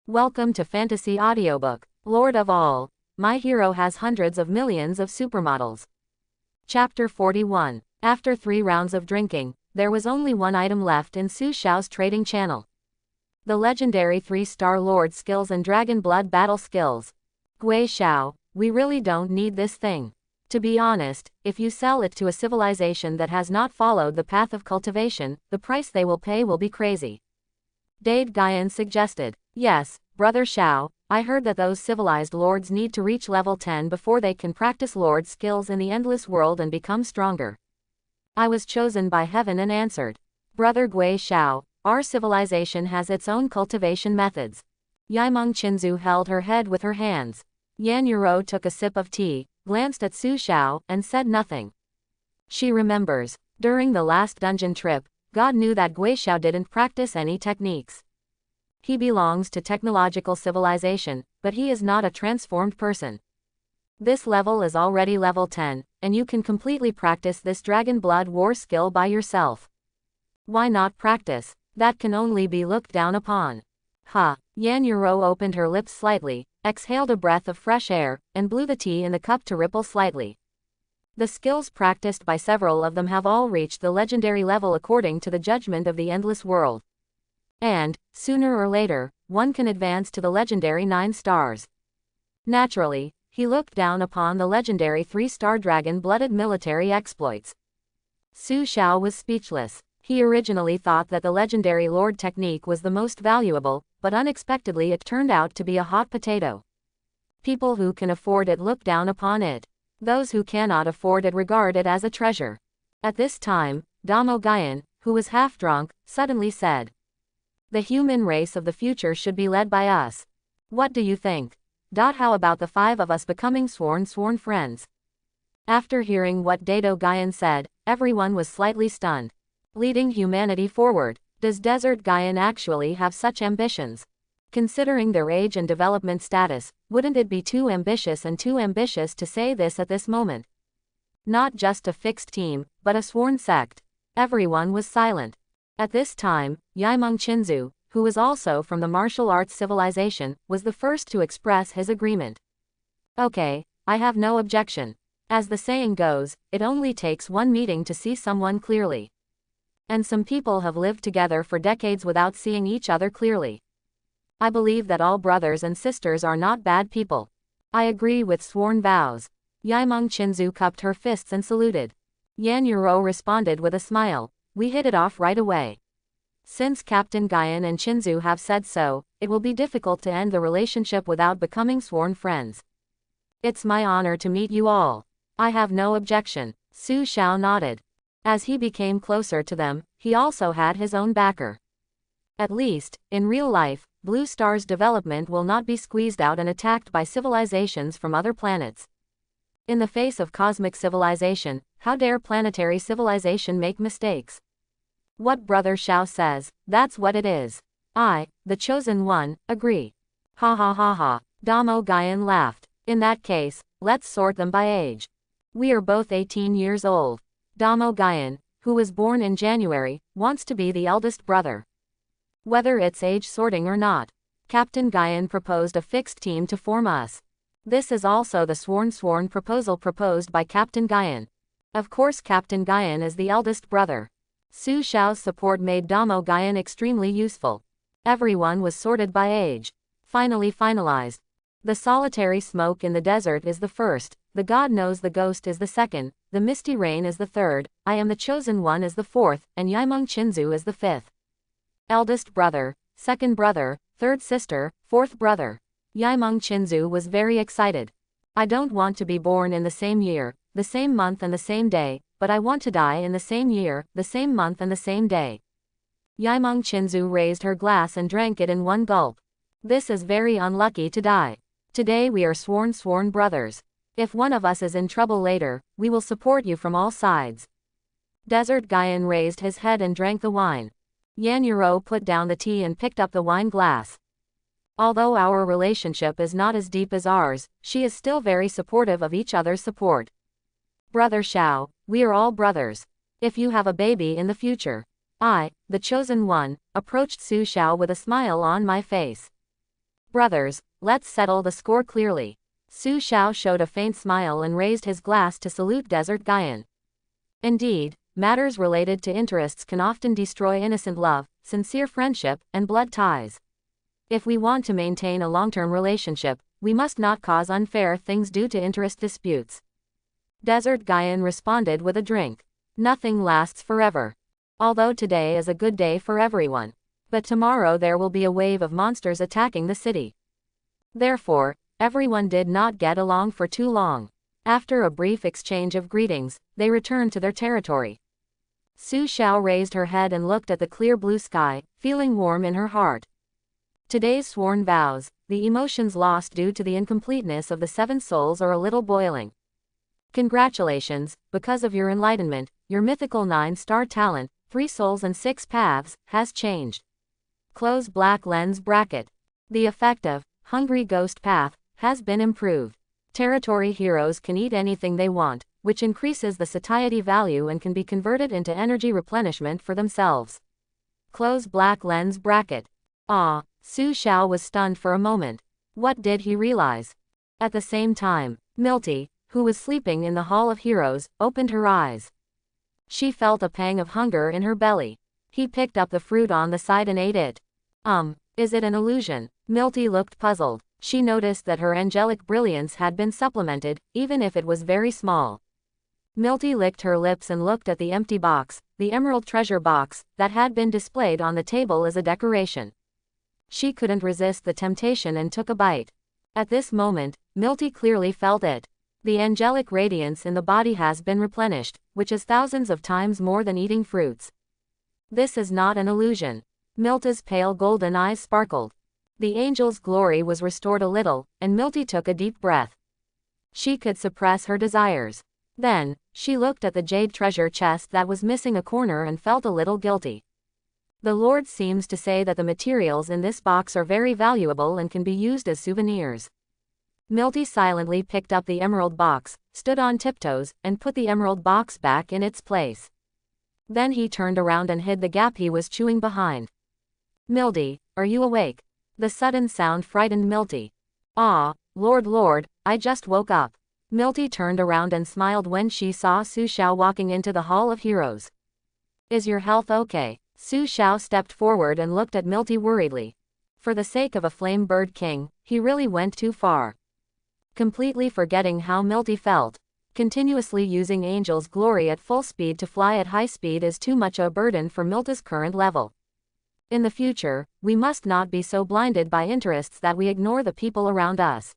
Welcome to Fantasy Audiobook, Lord of All. My hero has hundreds of millions of supermodels. Chapter 41. After 3 rounds of drinking, there was only one item left in Su Xiao's trading channel. The legendary 3-star Lord skills and Dragon Blood battle skills. Gui Xiao, we really don't need this thing. To be honest, if you sell it to a civilization that has not followed the path of cultivation, the price they will pay will be crazy. Dade Guyan suggested. Yes, Brother Xiao, I heard that those civilized lords need to reach level 10 before they can practice lord skills in the endless world and become stronger. I was chosen by heaven and answered. Brother Gui Xiao, our civilization has its own cultivation methods. Yaimeng Qinzu held her head with her hands. Yan Yuro took a sip of tea, glanced at Su Xiao, and said nothing. She remembers, during the last dungeon trip, God knew that Gui Xiao didn't practice any techniques. He belongs to technological civilization, but he is not a transformed person. This level is already level 10, and you can completely practice this Dragon Blood war skill by yourself. Why not practice? That can only be looked down upon. Ha! Yan Yuro opened her lips slightly, exhaled a breath of fresh air, and blew the tea in the cup to ripple slightly. The skills practiced by several of them have all reached the legendary level according to the judgment of the endless world. And, sooner or later, one can advance to the legendary 9 stars. Naturally, he looked down upon the legendary 3-star dragon-blooded military exploits. Su Xiao was speechless. He originally thought that the legendary lord technique was the most valuable, but unexpectedly it turned out to be a hot potato. People who can afford it look down upon it. Those who cannot afford it regard it as a treasure. At this time, Damo Guyan, who was half drunk, suddenly said, "The human race of the future should be led by us. What do you think? How about the 5 of us becoming sworn friends?" After hearing what Dado Guyan said, everyone was slightly stunned. Leading humanity forward, does Desert Guyan actually have such ambitions? Considering their age and development status, wouldn't it be too ambitious to say this at this moment? Not just a fixed team, but a sworn sect. Everyone was silent. At this time, Yaimeng Qinzu, who was also from the martial arts civilization, was the first to express his agreement. Okay, I have no objection. As the saying goes, it only takes one meeting to see someone clearly. And some people have lived together for decades without seeing each other clearly. I believe that all brothers and sisters are not bad people. I agree with sworn vows. Yaimeng Qinzu cupped her fists and saluted. Yan Yuro responded with a smile. We hit it off right away. Since Captain Guyan and Qinzu have said so, it will be difficult to end the relationship without becoming sworn friends. It's my honor to meet you all. I have no objection. Su Xiao nodded. As he became closer to them, he also had his own backer. At least, in real life, Blue Star's development will not be squeezed out and attacked by civilizations from other planets. In the face of cosmic civilization, how dare planetary civilization make mistakes? What Brother Xiao says, that's what it is. I, the chosen one, agree. Ha ha ha ha. Damo Guyan laughed. In that case, let's sort them by age. We are both 18 years old. Damo Guyan, who was born in January, wants to be the eldest brother. Whether it's age sorting or not, Captain Guyan proposed a fixed team to form us. This is also the sworn proposal proposed by Captain Guyan. Of course Captain Guyan is the eldest brother. Su Xiao's support made Damo Guyan extremely useful. Everyone was sorted by age. Finally finalized. The solitary smoke in the desert is the first, the God knows the ghost is the second, the misty rain is the third, I am the chosen one is the fourth, and Yaimeng Qinzu is the fifth. Eldest brother, second brother, third sister, fourth brother. Yaimeng Qinzu was very excited. I don't want to be born in the same year, the same month and the same day, but I want to die in the same year, the same month and the same day. Yaimeng Qinzu raised her glass and drank it in one gulp. This is very unlucky to die. Today we are sworn brothers. If one of us is in trouble later, we will support you from all sides. Desert Guyan raised his head and drank the wine. Yan Yuro put down the tea and picked up the wine glass. Although our relationship is not as deep as ours, she is still very supportive of each other's support. Brother Xiao, we are all brothers. If you have a baby in the future, I, the chosen one, approached Su Xiao with a smile on my face. Brothers, let's settle the score clearly. Su Xiao showed a faint smile and raised his glass to salute Desert Guyan. Indeed, matters related to interests can often destroy innocent love, sincere friendship, and blood ties. If we want to maintain a long-term relationship, we must not cause unfair things due to interest disputes. Desert Guyan responded with a drink. Nothing lasts forever. Although today is a good day for everyone. But tomorrow there will be a wave of monsters attacking the city. Therefore, everyone did not get along for too long. After a brief exchange of greetings, they returned to their territory. Su Xiao raised her head and looked at the clear blue sky, feeling warm in her heart. Today's sworn vows, the emotions lost due to the incompleteness of the 7 souls are a little boiling. Congratulations, because of your enlightenment, your mythical 9-star talent, 3 souls and 6 paths, has changed. Close black lens bracket. The effect of Hungry Ghost Path has been improved. Territory heroes can eat anything they want, which increases the satiety value and can be converted into energy replenishment for themselves. Close black lens bracket. Ah, Su Xiao was stunned for a moment. What did he realize? At the same time, Milty, who was sleeping in the Hall of Heroes, opened her eyes. She felt a pang of hunger in her belly. He picked up the fruit on the side and ate it. Is it an illusion? Milty looked puzzled. She noticed that her angelic brilliance had been supplemented, even if it was very small. Milty licked her lips and looked at the empty box, the emerald treasure box, that had been displayed on the table as a decoration. She couldn't resist the temptation and took a bite. At this moment, Milty clearly felt it. The angelic radiance in the body has been replenished, which is thousands of times more than eating fruits. This is not an illusion. Milty's pale golden eyes sparkled. The angel's glory was restored a little, and Milty took a deep breath. She could suppress her desires. Then, she looked at the jade treasure chest that was missing a corner and felt a little guilty. The Lord seems to say that the materials in this box are very valuable and can be used as souvenirs. Milty silently picked up the emerald box, stood on tiptoes, and put the emerald box back in its place. Then he turned around and hid the gap he was chewing behind. Milty, are you awake? The sudden sound frightened Milty. Ah, Lord, I just woke up. Milty turned around and smiled when she saw Su Xiao walking into the Hall of Heroes. Is your health okay? Su Xiao stepped forward and looked at Milty worriedly. For the sake of a flame bird king, he really went too far. Completely forgetting how Milty felt. Continuously using Angel's glory at full speed to fly at high speed is too much a burden for Milty's current level. In the future, we must not be so blinded by interests that we ignore the people around us.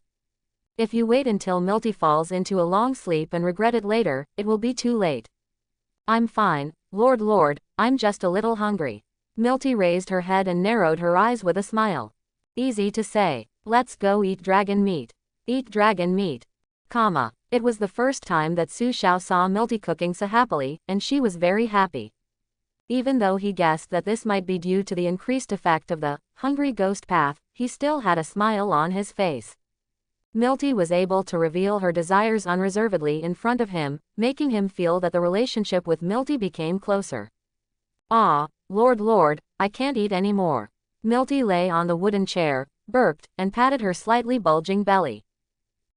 If you wait until Milty falls into a long sleep and regret it later, it will be too late. I'm fine, Lord, I'm just a little hungry. Milty raised her head and narrowed her eyes with a smile. Easy to say. Let's go eat dragon meat. Eat dragon meat. It was the first time that Su Xiao saw Milty cooking so happily, and she was very happy. Even though he guessed that this might be due to the increased effect of the Hungry Ghost Path, he still had a smile on his face. Milty was able to reveal her desires unreservedly in front of him, making him feel that the relationship with Milty became closer. Ah, Lord, I can't eat any more. Milty lay on the wooden chair, burped, and patted her slightly bulging belly.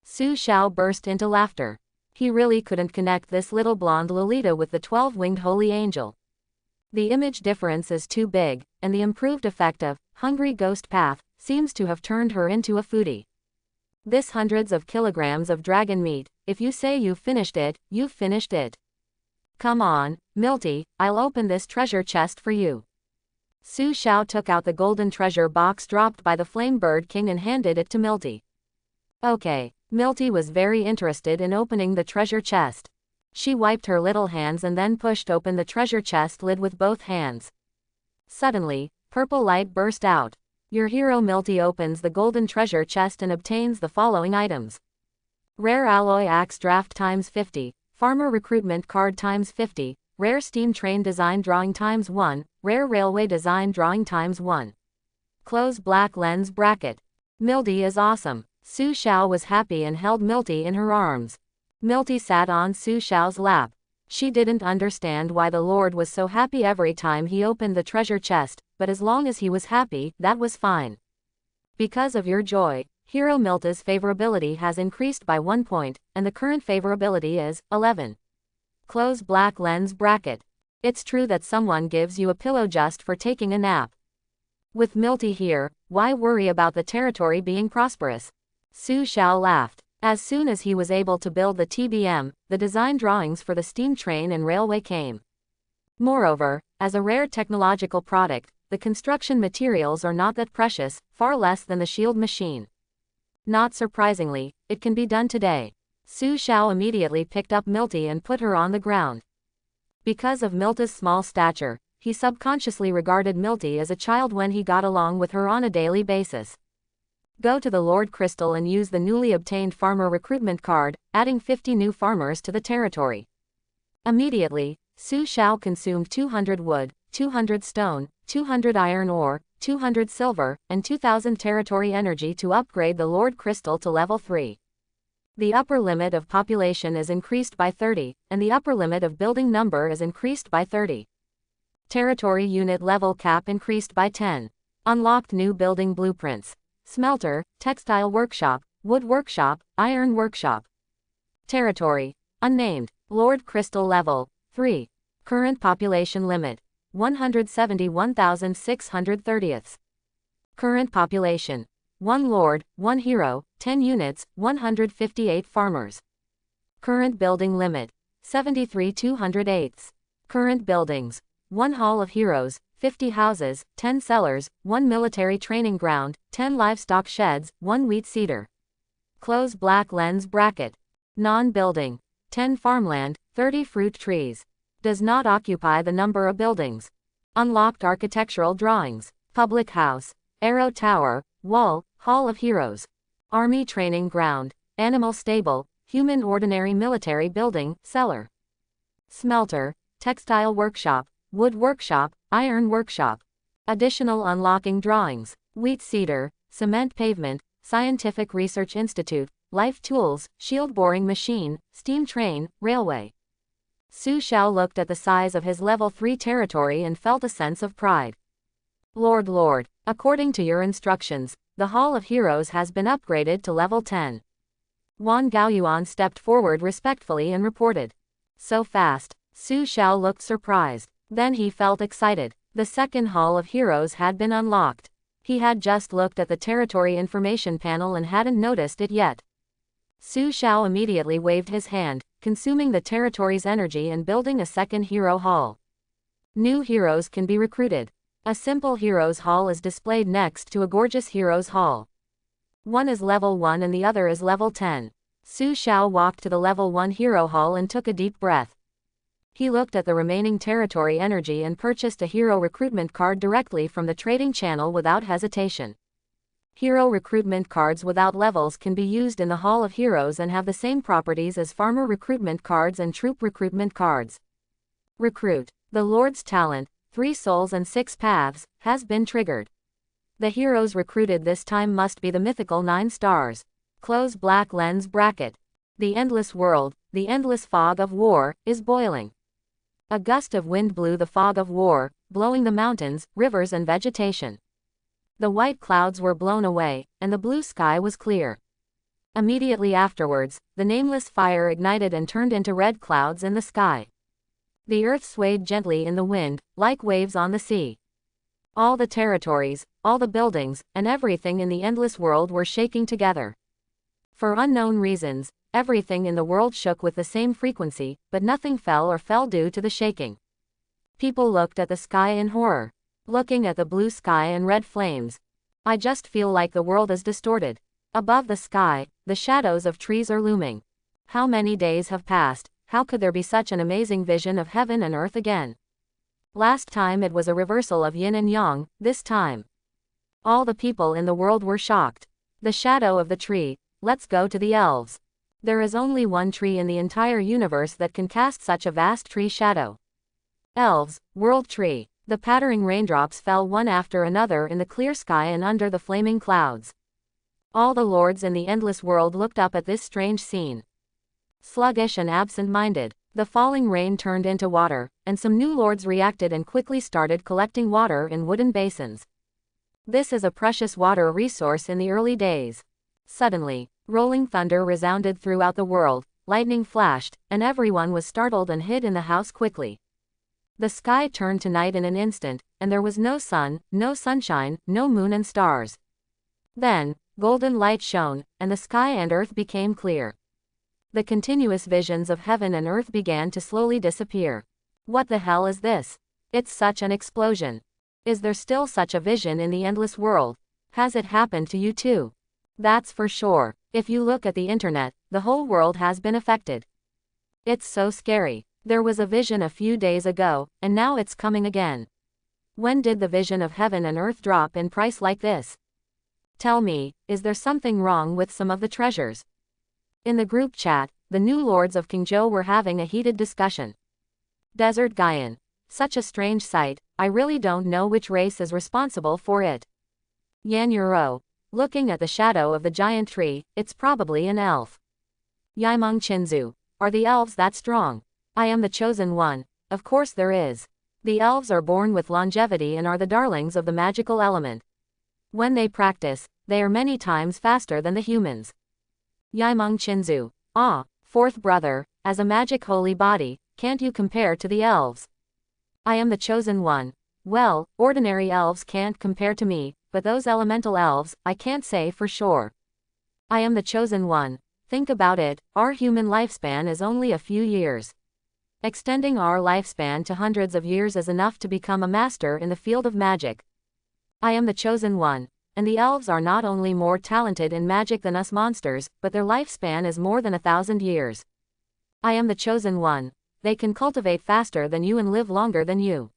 Su Xiao burst into laughter. He really couldn't connect this little blonde Lolita with the 12-winged holy angel. The image difference is too big, and the improved effect of Hungry Ghost Path seems to have turned her into a foodie. This hundreds of kilograms of dragon meat, if you say you've finished it, you've finished it. Come on, Milty, I'll open this treasure chest for you. Su Xiao took out the golden treasure box dropped by the Flame Bird King and handed it to Milty. Okay. Milty was very interested in opening the treasure chest. She wiped her little hands and then pushed open the treasure chest lid with both hands. Suddenly, purple light burst out. Your hero Milty opens the golden treasure chest and obtains the following items. Rare alloy axe draft times 50, farmer recruitment card times 50, rare steam train design drawing times 1, rare railway design drawing times 1. Close black lens bracket. Milty is awesome. Su Xiao was happy and held Milty in her arms. Milty sat on Su Xiao's lap. She didn't understand why the Lord was so happy every time he opened the treasure chest, but as long as he was happy, that was fine. Because of your joy, Hero Milty's favorability has increased by 1 point, and the current favorability is 11. Close black lens bracket. It's true that someone gives you a pillow just for taking a nap. With Milty here, why worry about the territory being prosperous? Su Xiao laughed. As soon as he was able to build the TBM, the design drawings for the steam train and railway came. Moreover, as a rare technological product, the construction materials are not that precious, far less than the shield machine. Not surprisingly, it can be done today. Su Xiao immediately picked up Milty and put her on the ground. Because of Milty's small stature, he subconsciously regarded Milty as a child when he got along with her on a daily basis. Go to the Lord Crystal and use the newly obtained farmer recruitment card, adding 50 new farmers to the territory. Immediately, Su Xiao consumed 200 wood, 200 stone, 200 iron ore, 200 silver, and 2000 territory energy to upgrade the Lord Crystal to level 3. The upper limit of population is increased by 30, and the upper limit of building number is increased by 30. Territory unit level cap increased by 10. Unlocked new building blueprints. Smelter, textile workshop, wood workshop, iron workshop. Territory. Unnamed. Lord Crystal level 3. Current population limit. 171,630. Current population. 1 Lord, 1 Hero, 10 units, 158 farmers. Current building limit. 73,208. Current buildings. 1 Hall of Heroes, 50 houses, 10 cellars, 1 military training ground, 10 livestock sheds, 1 wheat seeder. Close black lens bracket. Non-building. 10 farmland, 30 fruit trees. Does not occupy the number of buildings. Unlocked architectural drawings. Public house. Arrow tower, wall, Hall of Heroes. Army training ground. Animal stable, human ordinary military building, cellar. Smelter, textile workshop, wood workshop, iron workshop. Additional unlocking drawings. Wheat seeder, cement pavement, scientific research institute, life tools, shield boring machine, steam train, railway. Su Xiao looked at the size of his level 3 territory and felt a sense of pride. Lord, according to your instructions, the Hall of Heroes has been upgraded to level 10. Wan Gaoyuan stepped forward respectfully and reported. So fast. Su Xiao looked surprised. Then he felt excited. The second Hall of Heroes had been unlocked. He had just looked at the territory information panel and hadn't noticed it yet. Su Xiao immediately waved his hand, consuming the territory's energy and building a second hero hall. New heroes can be recruited. A simple heroes hall is displayed next to a gorgeous heroes hall. One is level 1 and the other is level 10. Su Xiao walked to the level 1 hero hall and took a deep breath. He looked at the remaining territory energy and purchased a hero recruitment card directly from the trading channel without hesitation. Hero recruitment cards without levels can be used in the Hall of Heroes and have the same properties as farmer recruitment cards and troop recruitment cards. Recruit. The Lord's talent, 3 souls and 6 paths, has been triggered. The heroes recruited this time must be the mythical 9 stars. Close black lens bracket. The endless world, the endless fog of war, is boiling. A gust of wind blew the fog of war, blowing the mountains, rivers and vegetation. The white clouds were blown away, and the blue sky was clear. Immediately afterwards, the nameless fire ignited and turned into red clouds in the sky. The earth swayed gently in the wind, like waves on the sea. All the territories, all the buildings, and everything in the endless world were shaking together. For unknown reasons, everything in the world shook with the same frequency, but nothing fell or fell due to the shaking. People looked at the sky in horror. Looking at the blue sky and red flames. I just feel like the world is distorted. Above the sky, the shadows of trees are looming. How many days have passed? How could there be such an amazing vision of heaven and earth again? Last time it was a reversal of yin and yang, this time. All the people in the world were shocked. The shadow of the tree. Let's go to the elves. There is only one tree in the entire universe that can cast such a vast tree shadow. Elves, world tree. The pattering raindrops fell one after another in the clear sky and under the flaming clouds. All the lords in the endless world looked up at this strange scene. Sluggish and absent-minded, the falling rain turned into water, and some new lords reacted and quickly started collecting water in wooden basins. This is a precious water resource in the early days. Suddenly, rolling thunder resounded throughout the world, lightning flashed, and everyone was startled and hid in the house quickly. The sky turned to night in an instant, and there was no sun, no sunshine, no moon and stars. Then, golden light shone, and the sky and earth became clear. The continuous visions of heaven and earth began to slowly disappear. What the hell is this? It's such an explosion. Is there still such a vision in the endless world? Has it happened to you too? That's for sure. If you look at the internet, the whole world has been affected. It's so scary. There was a vision a few days ago, and now it's coming again. When did the vision of heaven and earth drop in price like this? Tell me, is there something wrong with some of the treasures? In the group chat, the new lords of Kingzhou were having a heated discussion. Desert Gaian. Such a strange sight, I really don't know which race is responsible for it. Yan Yuro. Looking at the shadow of the giant tree, it's probably an elf. Yaimeng Qinzu. Are the elves that strong? I am the chosen one. Of course there is. The elves are born with longevity and are the darlings of the magical element. When they practice, they are many times faster than the humans. Yaimeng Qinzu. Ah, fourth brother, as a magic holy body, can't you compare to the elves? I am the chosen one. Well, ordinary elves can't compare to me, but those elemental elves, I can't say for sure. I am the chosen one. Think about it, our human lifespan is only a few years. Extending our lifespan to hundreds of years is enough to become a master in the field of magic. I am the chosen one, and the elves are not only more talented in magic than us monsters, but their lifespan is more than 1,000 years. I am the chosen one. They can cultivate faster than you and live longer than you.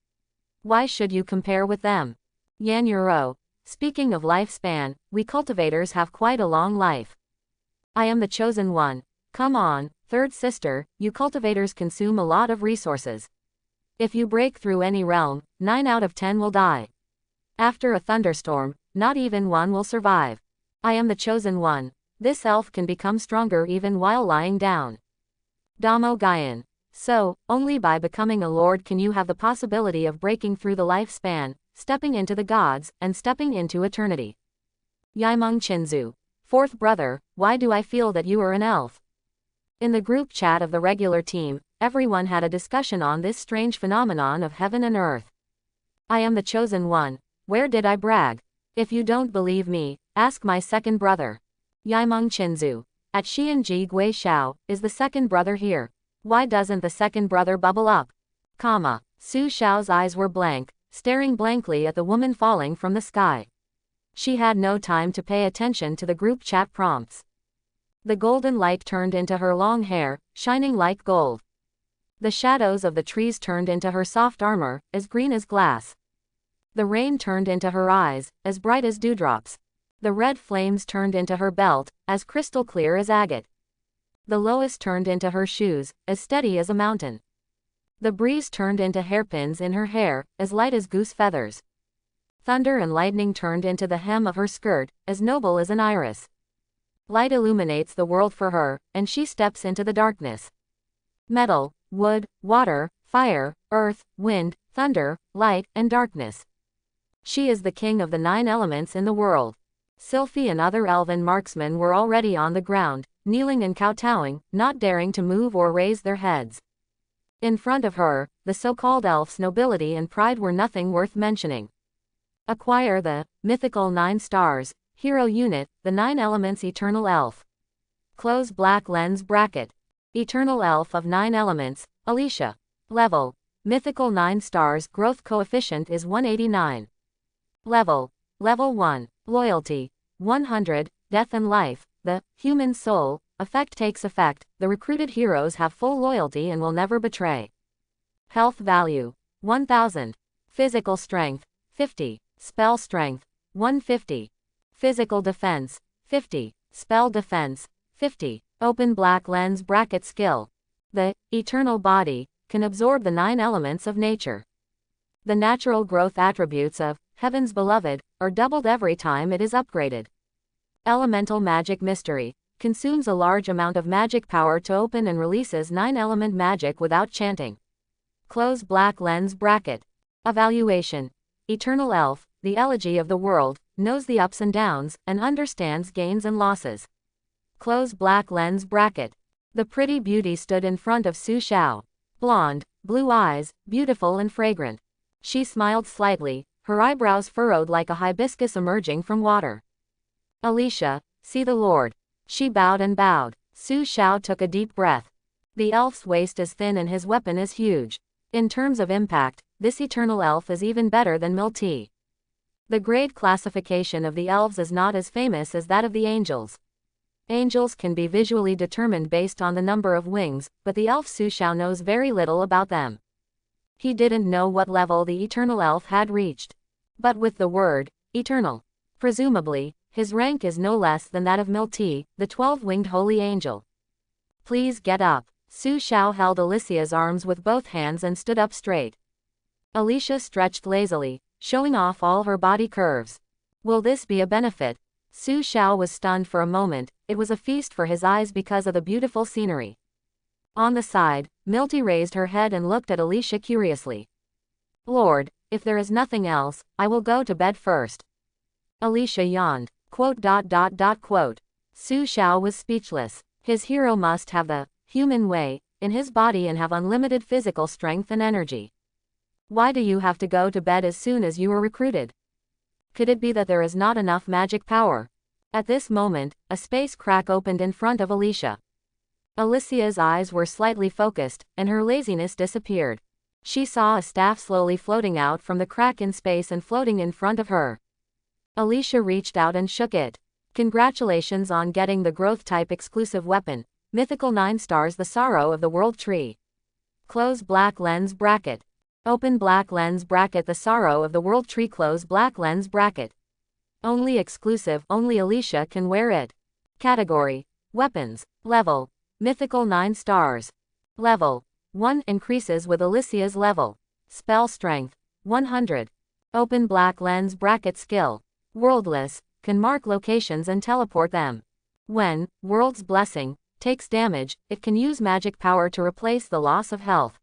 Why should you compare with them? Yan Yuro. Speaking of lifespan, we cultivators have quite a long life. I am the chosen one. Come on, third sister, you cultivators consume a lot of resources. If you break through any realm, 9 out of 10 will die. After a thunderstorm, not even one will survive. I am the chosen one. This elf can become stronger even while lying down. Damo Gaian. So, only by becoming a lord can you have the possibility of breaking through the lifespan, stepping into the gods, and stepping into eternity. Yaimeng Qinzu. Fourth brother, why do I feel that you are an elf? In the group chat of the regular team, everyone had a discussion on this strange phenomenon of heaven and earth. I am the chosen one. Where did I brag? If you don't believe me, ask my second brother. Yaimeng Qinzu. At Xianji Guishao, is the second brother here? Why doesn't the second brother bubble up? Su Xiao's eyes were blank, staring blankly at the woman falling from the sky. She had no time to pay attention to the group chat prompts. The golden light turned into her long hair, shining like gold. The shadows of the trees turned into her soft armor, as green as glass. The rain turned into her eyes, as bright as dewdrops. The red flames turned into her belt, as crystal clear as agate. The lowest turned into her shoes, as steady as a mountain. The breeze turned into hairpins in her hair, as light as goose feathers. Thunder and lightning turned into the hem of her skirt, as noble as an iris. Light illuminates the world for her, and she steps into the darkness. Metal, wood, water, fire, earth, wind, thunder, light, and darkness. She is the king of the 9 elements in the world. Sylphie and other elven marksmen were already on the ground, kneeling and kowtowing, not daring to move or raise their heads. In front of her, the so-called elf's nobility and pride were nothing worth mentioning. Acquire the mythical 9 stars, hero unit, the 9 elements eternal elf. Close black lens bracket. Eternal elf of 9 elements, Alicia. Level. Mythical 9 stars growth coefficient is 189. Level. Level 1. Loyalty. 100, death and life. The human soul effect takes effect. The recruited heroes have full loyalty and will never betray. Health value 1000. Physical strength 50. Spell strength 150. Physical defense 50. Spell defense 50. Open black lens bracket skill. The eternal body can absorb the 9 elements of nature. The natural growth attributes of heaven's beloved are doubled every time it is upgraded. Elemental magic mystery consumes a large amount of magic power to open and releases 9-element magic without chanting. Close black lens bracket. Evaluation. Eternal elf, the elegy of the world, knows the ups and downs, and understands gains and losses. Close black lens bracket. The pretty beauty stood in front of Su Xiao. Blonde, blue eyes, beautiful and fragrant. She smiled slightly, her eyebrows furrowed like a hibiscus emerging from water. Alicia, see the Lord. She bowed and bowed. Su Xiao took a deep breath. The elf's waist is thin and his weapon is huge. In terms of impact, this eternal elf is even better than Milty. The grade classification of the elves is not as famous as that of the angels. Angels can be visually determined based on the number of wings, but the elf Su Xiao knows very little about them. He didn't know what level the eternal elf had reached. But with the word, eternal, presumably, his rank is no less than that of Milty, the 12-winged holy angel. Please get up. Su Xiao held Alicia's arms with both hands and stood up straight. Alicia stretched lazily, showing off all her body curves. Will this be a benefit? Su Xiao was stunned for a moment. It was a feast for his eyes because of the beautiful scenery. On the side, Milty raised her head and looked at Alicia curiously. Lord, if there is nothing else, I will go to bed first. Alicia yawned. Su Xiao was speechless. His hero must have the human way in his body and have unlimited physical strength and energy. Why do you have to go to bed as soon as you were recruited? Could it be that there is not enough magic power? At this moment, a space crack opened in front of Alicia. Alicia's eyes were slightly focused, and her laziness disappeared. She saw a staff slowly floating out from the crack in space and floating in front of her. Alicia reached out and shook it. Congratulations on getting the growth-type exclusive weapon, Mythical 9 stars, the Sorrow of the World Tree. Close black lens bracket. Open black lens bracket. The Sorrow of the World Tree. Close black lens bracket. Only exclusive, only Alicia can wear it. Category: Weapons. Level: Mythical 9 stars. Level: 1 increases with Alicia's level. Spell strength: 100. Open black lens bracket. Skill: Worldless, can mark locations and teleport them. When World's Blessing takes damage, it can use magic power to replace the loss of health.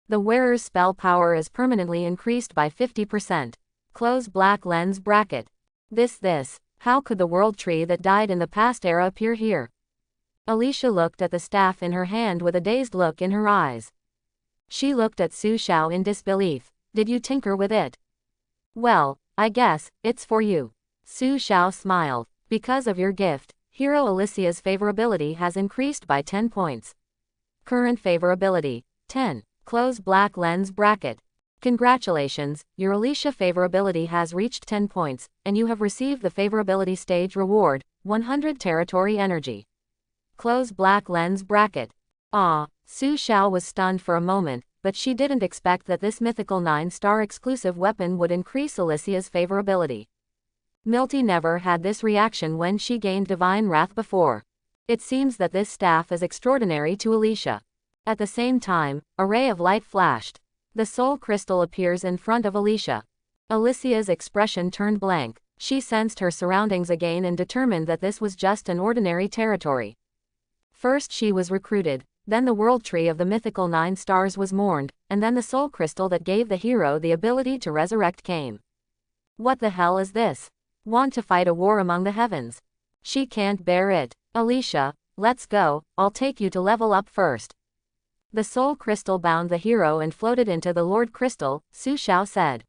The wearer's spell power is permanently increased by 50%. Close black lens bracket. How could the world tree that died in the past era appear here? Alicia looked at the staff in her hand with a dazed look in her eyes. She looked at Su Xiao in disbelief. Did you tinker with it? Well, I guess it's for you. Su Xiao smiled. Because of your gift, Hero Alicia's favorability has increased by 10 points. Current favorability: 10. Close black lens bracket. Congratulations, your Alicia favorability has reached 10 points, and you have received the favorability stage reward, 100 territory energy. Close black lens bracket. Su Xiao was stunned for a moment, but she didn't expect that this mythical 9-star exclusive weapon would increase Alicia's favorability. Milty never had this reaction when she gained divine wrath before. It seems that this staff is extraordinary to Alicia. At the same time, a ray of light flashed. The soul crystal appears in front of Alicia. Alicia's expression turned blank. She sensed her surroundings again and determined that this was just an ordinary territory. First she was recruited, then the world tree of the mythical 9 stars was mourned, and then the soul crystal that gave the hero the ability to resurrect came. What the hell is this? Want to fight a war among the heavens? She can't bear it. Alicia, let's go, I'll take you to level up first. The soul crystal bound the hero and floated into the Lord Crystal. Su Xiao said.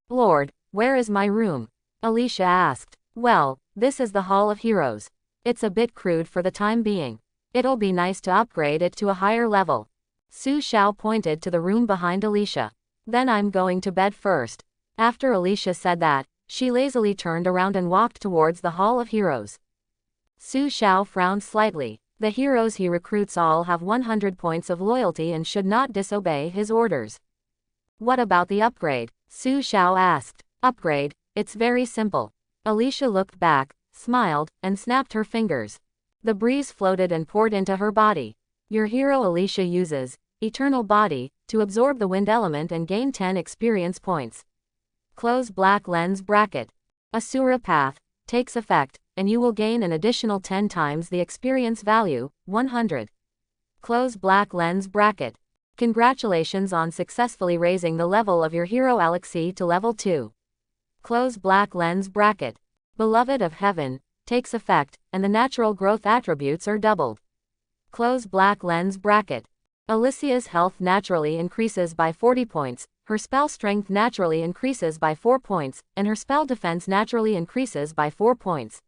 Lord, where is my room? Alicia asked. Well, this is the Hall of Heroes. It's a bit crude for the time being. It'll be nice to upgrade it to a higher level. Su Xiao pointed to the room behind Alicia. Then I'm going to bed first. After Alicia said that, she lazily turned around and walked towards the Hall of Heroes. Su Xiao frowned slightly. The heroes he recruits all have 100 points of loyalty and should not disobey his orders. What about the upgrade? Su Xiao asked. Upgrade? It's very simple. Alicia looked back, smiled, and snapped her fingers. The breeze floated and poured into her body. Your hero Alicia uses Eternal Body to absorb the wind element and gain 10 experience points. Close black lens bracket. Asura Path takes effect, and you will gain an additional 10 times the experience value, 100. Close black lens bracket. Congratulations on successfully raising the level of your hero Alicia to level 2. Close black lens bracket. Beloved of heaven, takes effect, and the natural growth attributes are doubled. Close black lens bracket. Alicia's health naturally increases by 40 points, her spell strength naturally increases by 4 points, and her spell defense naturally increases by 4 points.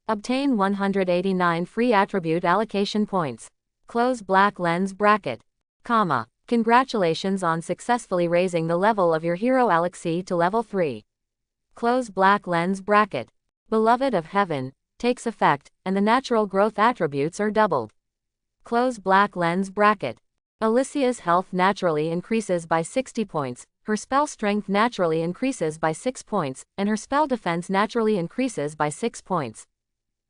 Obtain 189 free attribute allocation points. Close black lens bracket. Comma. Congratulations on successfully raising the level of your hero Alicia to level 3. Close black lens bracket. Beloved of heaven, takes effect, and the natural growth attributes are doubled. Close black lens bracket. Alicia's health naturally increases by 60 points, her spell strength naturally increases by 6 points, and her spell defense naturally increases by 6 points.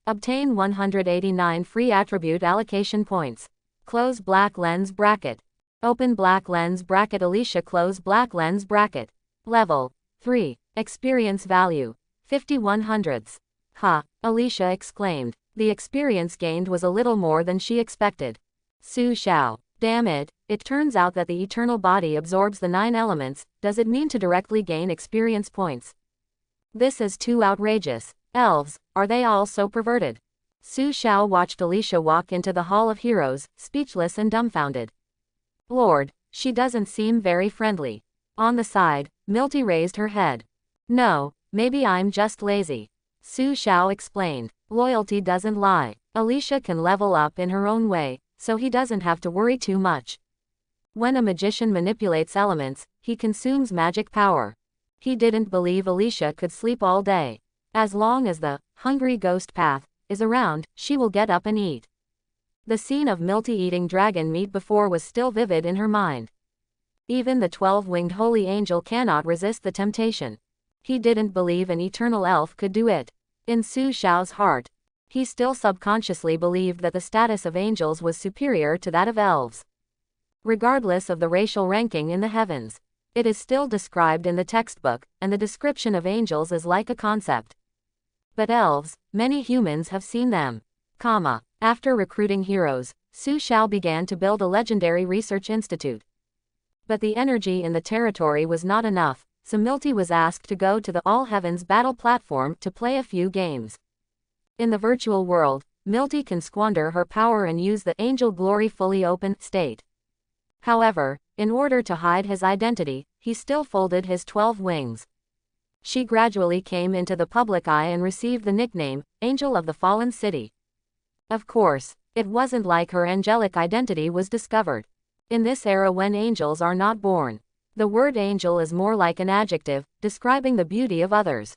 Obtain 189 free attribute allocation points. Close black lens bracket. Open black lens bracket. Alicia close black lens bracket. Level 3. Experience value 5100s. Ha! Alicia exclaimed. The experience gained was a little more than she expected. Su Xiao. Damn it, it turns out that the eternal body absorbs the 9 elements. Does it mean to directly gain experience points? This is too outrageous. Elves, are they all so perverted? Su Xiao watched Alicia walk into the Hall of Heroes, speechless and dumbfounded. Lord, she doesn't seem very friendly. On the side, Milty raised her head. No, maybe I'm just lazy. Su Xiao explained. Loyalty doesn't lie. Alicia can level up in her own way, so he doesn't have to worry too much. When a magician manipulates elements, he consumes magic power. He didn't believe Alicia could sleep all day. As long as the hungry ghost path is around, she will get up and eat. The scene of Milty eating dragon meat before was still vivid in her mind. Even the 12-winged holy angel cannot resist the temptation. He didn't believe an eternal elf could do it. In Su Xiao's heart, he still subconsciously believed that the status of angels was superior to that of elves. Regardless of the racial ranking in the heavens, it is still described in the textbook, and the description of angels is like a concept. But elves, many humans have seen them. After recruiting heroes, Su Xiao began to build a legendary research institute. But the energy in the territory was not enough, so Milty was asked to go to the All Heavens battle platform to play a few games. In the virtual world, Milty can squander her power and use the angel glory fully open state. However, in order to hide his identity, he still folded his 12 wings. She gradually came into the public eye and received the nickname, Angel of the Fallen City. Of course, it wasn't like her angelic identity was discovered. In this era when angels are not born, the word angel is more like an adjective, describing the beauty of others.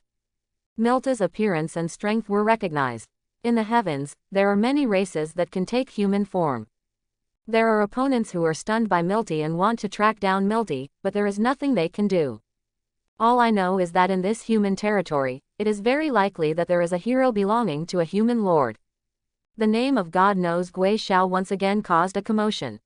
Milty's appearance and strength were recognized. In the heavens, there are many races that can take human form. There are opponents who are stunned by Milty and want to track down Milty, but there is nothing they can do. All I know is that in this human territory, it is very likely that there is a hero belonging to a human lord. The name of God knows Gui Xiao once again caused a commotion.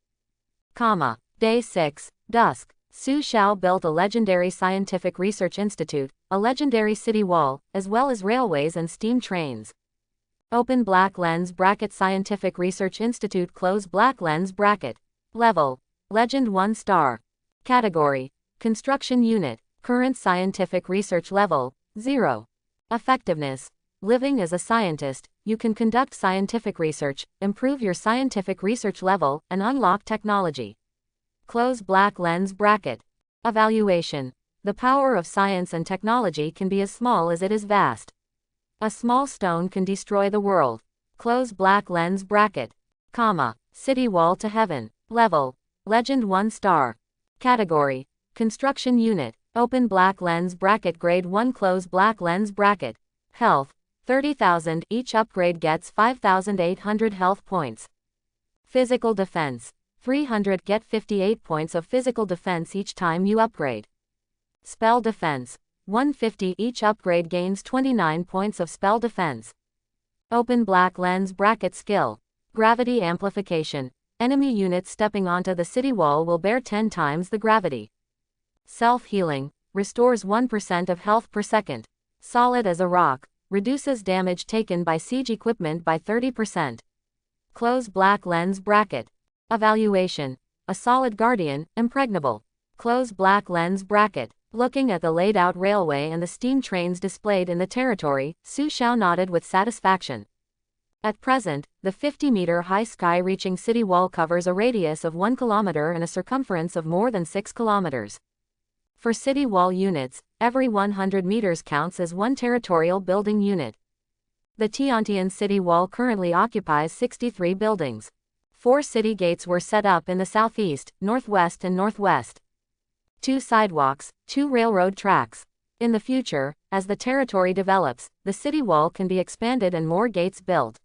Day 6, dusk. Su Xiao built a legendary scientific research institute, a legendary city wall, as well as railways and steam trains. Open black lens bracket. Scientific Research Institute close black lens bracket. Level: Legend 1 star. Category: Construction Unit. Current scientific research level: 0. Effectiveness: Living as a scientist, you can conduct scientific research, improve your scientific research level, and unlock technology. Close black lens bracket. Evaluation: The power of science and technology can be as small as it is vast. A small stone can destroy the world. Close black lens bracket. City wall to heaven. Level: Legend 1 star. Category: Construction Unit. Open black lens bracket. Grade 1 close black lens bracket. Health: 30,000. Each upgrade gets 5,800 health points. Physical defense: 300. Get 58 points of physical defense each time you upgrade. Spell defense: 150. Each upgrade gains 29 points of spell defense. Open black lens bracket. Skill: Gravity amplification. Enemy units stepping onto the city wall will bear 10 times the gravity. Self-healing: Restores 1% of health per second. Solid as a rock: Reduces damage taken by siege equipment by 30%. Close black lens bracket. Evaluation: A solid guardian, impregnable. Close black lens bracket. Looking at the laid-out railway and the steam trains displayed in the territory, Su Xiao nodded with satisfaction. At present, the 50-meter-high sky-reaching city wall covers a radius of 1 kilometer and a circumference of more than 6 kilometers. For city wall units, every 100 meters counts as one territorial building unit. The Tiantian city wall currently occupies 63 buildings. 4 city gates were set up in the southeast, northwest and northwest. 2 sidewalks, 2 railroad tracks. In the future, as the territory develops, the city wall can be expanded and more gates built.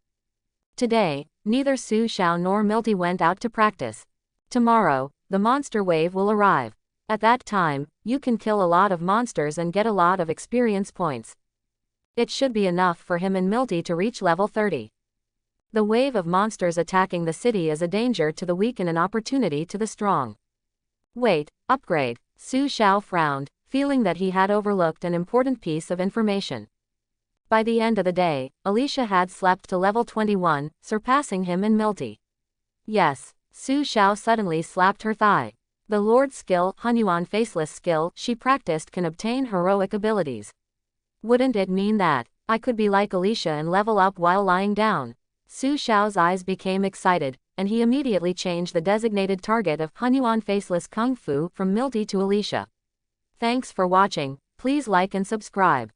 Today, neither Su Xiao nor Milty went out to practice. Tomorrow, the monster wave will arrive. At that time, you can kill a lot of monsters and get a lot of experience points. It should be enough for him and Milty to reach level 30. The wave of monsters attacking the city is a danger to the weak and an opportunity to the strong. Wait, upgrade. Su Xiao frowned, feeling that he had overlooked an important piece of information. By the end of the day, Alicia had slept to level 21, surpassing him and Milty. Yes, Su Xiao suddenly slapped her thigh. The Lord skill, Hunyuan faceless skill, she practiced can obtain heroic abilities. Wouldn't it mean that I could be like Alicia and level up while lying down? Su Xiao's eyes became excited, and he immediately changed the designated target of Hunyuan faceless kung fu from Milty to Alicia. Thanks for watching. Please like and subscribe.